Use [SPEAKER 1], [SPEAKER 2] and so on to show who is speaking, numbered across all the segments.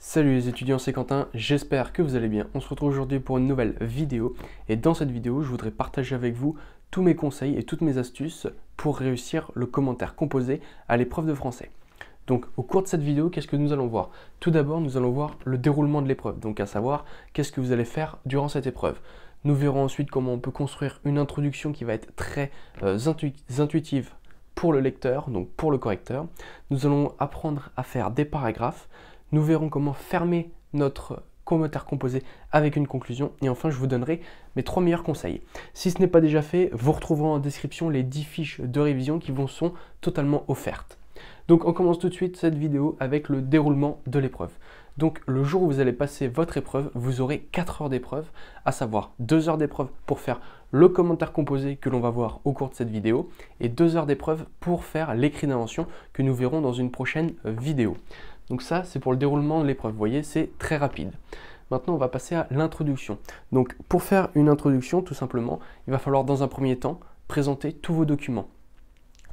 [SPEAKER 1] Salut les étudiants, c'est Quentin, j'espère que vous allez bien. On se retrouve aujourd'hui pour une nouvelle vidéo et dans cette vidéo, je voudrais partager avec vous tous mes conseils et toutes mes astuces pour réussir le commentaire composé à l'épreuve de français. Donc au cours de cette vidéo, qu'est-ce que nous allons voir? Tout d'abord, nous allons voir le déroulement de l'épreuve, donc à savoir qu'est-ce que vous allez faire durant cette épreuve. Nous verrons ensuite comment on peut construire une introduction qui va être très intuitive pour le lecteur, donc pour le correcteur. Nous allons apprendre à faire des paragraphes. Nous verrons comment fermer notre commentaire composé avec une conclusion. Et enfin, je vous donnerai mes 3 meilleurs conseils. Si ce n'est pas déjà fait, vous retrouverez en description les 10 fiches de révision qui vous sont totalement offertes. Donc, on commence tout de suite cette vidéo avec le déroulement de l'épreuve. Donc, le jour où vous allez passer votre épreuve, vous aurez 4 heures d'épreuve, à savoir 2 heures d'épreuve pour faire le commentaire composé que l'on va voir au cours de cette vidéo et 2 heures d'épreuve pour faire l'écrit d'invention que nous verrons dans une prochaine vidéo. Donc ça, c'est pour le déroulement de l'épreuve. Vous voyez, c'est très rapide. Maintenant, on va passer à l'introduction. Donc, pour faire une introduction, tout simplement, il va falloir dans un premier temps présenter tous vos documents.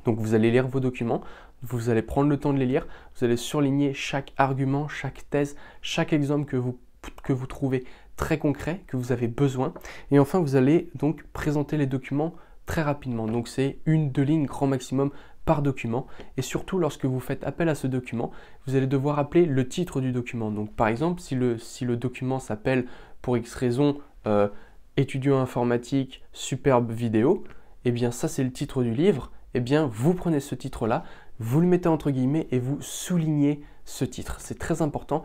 [SPEAKER 1] Donc, vous allez lire vos documents, vous allez prendre le temps de les lire, vous allez surligner chaque argument, chaque thèse, chaque exemple que vous trouvez très concret, que vous avez besoin. Et enfin, vous allez donc présenter les documents très rapidement. Donc, c'est 1-2 lignes grand maximum par document, et surtout lorsque vous faites appel à ce document, vous allez devoir appeler le titre du document. Donc par exemple, si le document s'appelle pour X raison étudiant informatique superbe vidéo, et bien ça c'est le titre du livre, et bien vous prenez ce titre-là, vous le mettez entre guillemets et vous soulignez ce titre. C'est très important.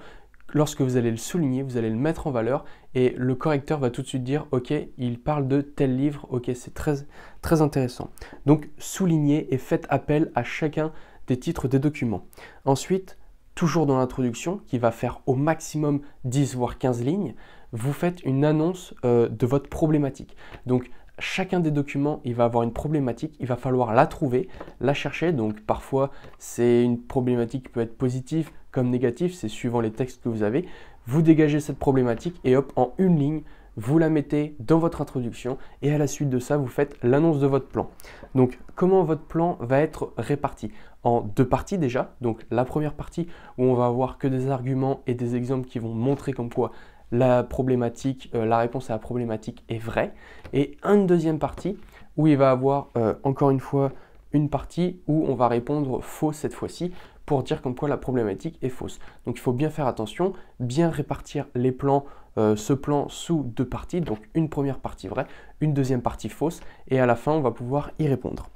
[SPEAKER 1] Lorsque vous allez le souligner, vous allez le mettre en valeur et le correcteur va tout de suite dire « Ok, il parle de tel livre, ok, c'est très intéressant. » Donc, soulignez et faites appel à chacun des titres des documents. Ensuite, toujours dans l'introduction, qui va faire au maximum 10 voire 15 lignes, vous faites une annonce de votre problématique. Donc, chacun des documents, il va avoir une problématique, il va falloir la trouver, la chercher. Donc parfois, c'est une problématique qui peut être positive comme négative, c'est suivant les textes que vous avez. Vous dégagez cette problématique et hop, en une ligne, vous la mettez dans votre introduction et à la suite de ça, vous faites l'annonce de votre plan. Donc, comment votre plan va être réparti? En 2 parties déjà. Donc, la première partie où on va avoir que des arguments et des exemples qui vont montrer comme quoi la problématique, la réponse à la problématique est vraie. Et une deuxième partie où il va avoir encore une fois une partie où on va répondre faux cette fois-ci pour dire comme quoi la problématique est fausse. Donc il faut bien faire attention, bien répartir les plans, ce plan sous 2 parties. Donc une première partie vraie, une deuxième partie fausse et à la fin on va pouvoir y répondre.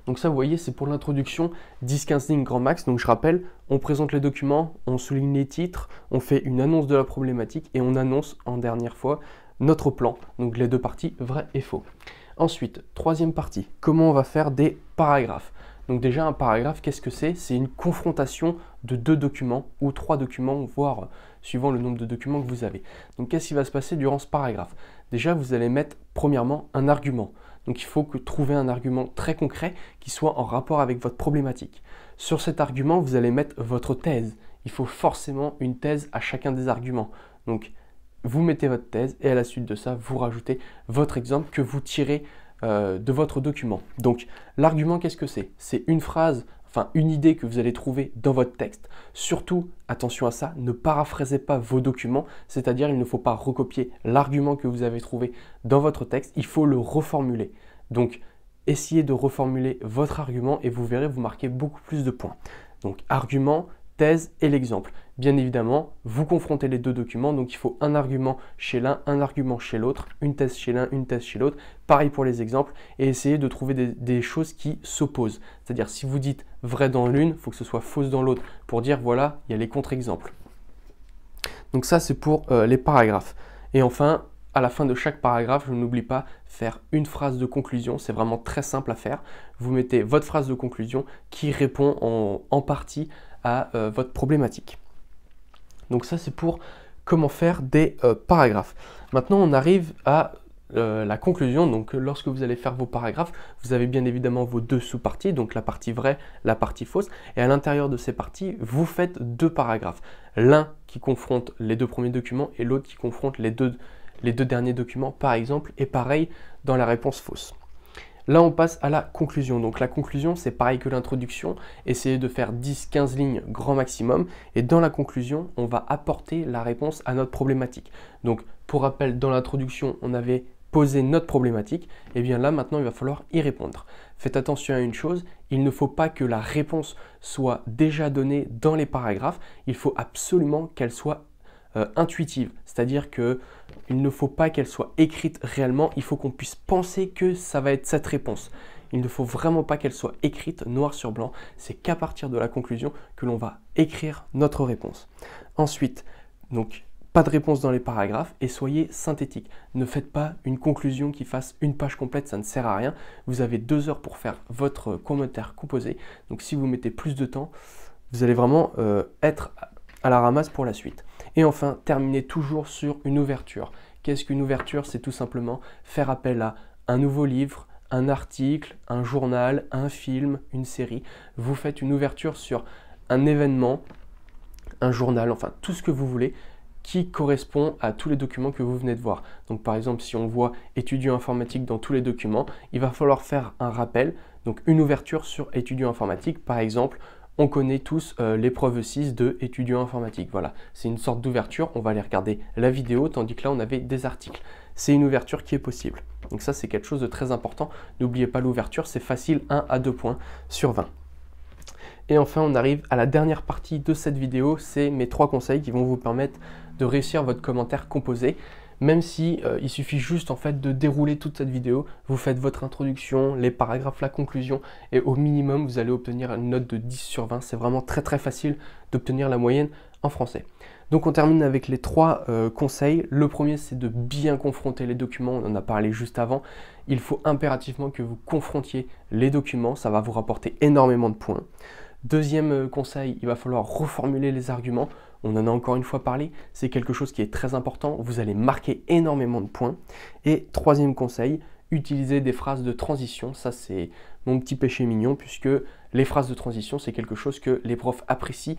[SPEAKER 1] Donc ça, vous voyez, c'est pour l'introduction, 10-15 lignes grand max. Donc je rappelle, on présente les documents, on souligne les titres, on fait une annonce de la problématique et on annonce en dernière fois notre plan. Donc les 2 parties, vrai et faux. Ensuite, troisième partie, comment on va faire des paragraphes. Donc déjà, un paragraphe, qu'est-ce que c'est? C'est une confrontation de 2 documents ou 3 documents, voire suivant le nombre de documents que vous avez. Donc qu'est-ce qui va se passer durant ce paragraphe? Déjà, vous allez mettre premièrement un argument. Donc il faut trouver un argument très concret qui soit en rapport avec votre problématique. Sur cet argument, vous allez mettre votre thèse. Il faut forcément une thèse à chacun des arguments. Donc vous mettez votre thèse et à la suite de ça, vous rajoutez votre exemple que vous tirez de votre document. Donc l'argument, qu'est-ce que c'est? C'est une phrase, enfin une idée que vous allez trouver dans votre texte. Surtout, attention à ça, ne paraphrasez pas vos documents, c'est-à-dire il ne faut pas recopier l'argument que vous avez trouvé dans votre texte, il faut le reformuler. Donc essayez de reformuler votre argument et vous verrez, vous marquez beaucoup plus de points. Donc argument, thèse et l'exemple. Bien évidemment, vous confrontez les 2 documents, donc il faut un argument chez l'un, un argument chez l'autre, une thèse chez l'un, une thèse chez l'autre. Pareil pour les exemples et essayez de trouver des choses qui s'opposent. C'est-à-dire si vous dites vrai dans l'une, il faut que ce soit fausse dans l'autre pour dire voilà, il y a les contre-exemples. Donc ça, c'est pour les paragraphes. Et enfin, à la fin de chaque paragraphe, je n'oublie pas faire une phrase de conclusion. C'est vraiment très simple à faire. Vous mettez votre phrase de conclusion qui répond en partie à votre problématique. Donc ça, c'est pour comment faire des paragraphes. Maintenant, on arrive à la conclusion. Donc lorsque vous allez faire vos paragraphes, vous avez bien évidemment vos 2 sous-parties, donc la partie vraie, la partie fausse. Et à l'intérieur de ces parties, vous faites 2 paragraphes. L'un qui confronte les 2 premiers documents et l'autre qui confronte les deux derniers documents, par exemple. Et pareil dans la réponse fausse. Là, on passe à la conclusion. Donc la conclusion, c'est pareil que l'introduction. Essayez de faire 10-15 lignes grand maximum. Et dans la conclusion, on va apporter la réponse à notre problématique. Donc pour rappel, dans l'introduction, on avait posé notre problématique. Et bien là, maintenant, il va falloir y répondre. Faites attention à une chose, il ne faut pas que la réponse soit déjà donnée dans les paragraphes. Il faut absolument qu'elle soit intuitive, c'est-à-dire que il ne faut pas qu'elle soit écrite réellement, il faut qu'on puisse penser que ça va être cette réponse. Il ne faut vraiment pas qu'elle soit écrite noir sur blanc, c'est qu'à partir de la conclusion que l'on va écrire notre réponse. Ensuite, donc pas de réponse dans les paragraphes et soyez synthétique. Ne faites pas une conclusion qui fasse une page complète, ça ne sert à rien. Vous avez 2 heures pour faire votre commentaire composé, donc si vous mettez plus de temps, vous allez vraiment être à la ramasse pour la suite. Et enfin, terminez toujours sur une ouverture. Qu'est-ce qu'une ouverture? C'est tout simplement faire appel à un nouveau livre, un article, un journal, un film, une série. Vous faites une ouverture sur un événement, un journal, enfin tout ce que vous voulez qui correspond à tous les documents que vous venez de voir. Donc par exemple, si on voit étudiant informatique dans tous les documents, il va falloir faire un rappel, donc une ouverture sur étudiant informatique, par exemple. On connaît tous l'épreuve 6 de étudiant informatique. Voilà, c'est une sorte d'ouverture. On va aller regarder la vidéo, tandis que là, on avait des articles. C'est une ouverture qui est possible. Donc ça, c'est quelque chose de très important. N'oubliez pas l'ouverture, c'est facile, 1 à 2 points sur 20. Et enfin, on arrive à la dernière partie de cette vidéo. C'est mes 3 conseils qui vont vous permettre de réussir votre commentaire composé. Même si il suffit juste en fait de dérouler toute cette vidéo, vous faites votre introduction, les paragraphes, la conclusion et au minimum vous allez obtenir une note de 10 sur 20. C'est vraiment très facile d'obtenir la moyenne en français. Donc on termine avec les 3 conseils. Le premier, c'est de bien confronter les documents, on en a parlé juste avant. Il faut impérativement que vous confrontiez les documents, ça va vous rapporter énormément de points. Deuxième conseil, il va falloir reformuler les arguments. On en a encore une fois parlé, c'est quelque chose qui est très important. Vous allez marquer énormément de points. Et troisième conseil, utilisez des phrases de transition. Ça, c'est mon petit péché mignon puisque les phrases de transition, c'est quelque chose que les profs apprécient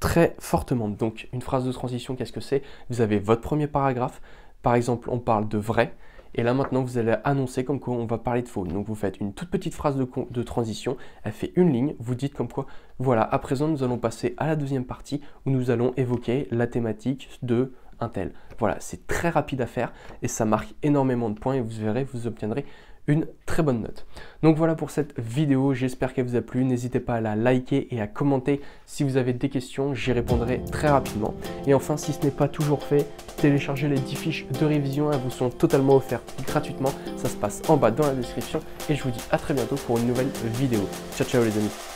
[SPEAKER 1] très fortement. Donc, une phrase de transition, qu'est-ce que c'est? Vous avez votre premier paragraphe. Par exemple, on parle de vrai. Et là maintenant, vous allez annoncer comme quoi on va parler de faux. Donc vous faites une toute petite phrase de transition, elle fait une ligne, vous dites comme quoi, voilà, à présent nous allons passer à la deuxième partie où nous allons évoquer la thématique de un tel. Voilà, c'est très rapide à faire et ça marque énormément de points et vous verrez, vous obtiendrez une très bonne note. Donc voilà pour cette vidéo, j'espère qu'elle vous a plu. N'hésitez pas à la liker et à commenter si vous avez des questions, j'y répondrai très rapidement. Et enfin, si ce n'est pas toujours fait, téléchargez les 10 fiches de révision, elles vous sont totalement offertes gratuitement. Ça se passe en bas dans la description et je vous dis à très bientôt pour une nouvelle vidéo. Ciao ciao les amis.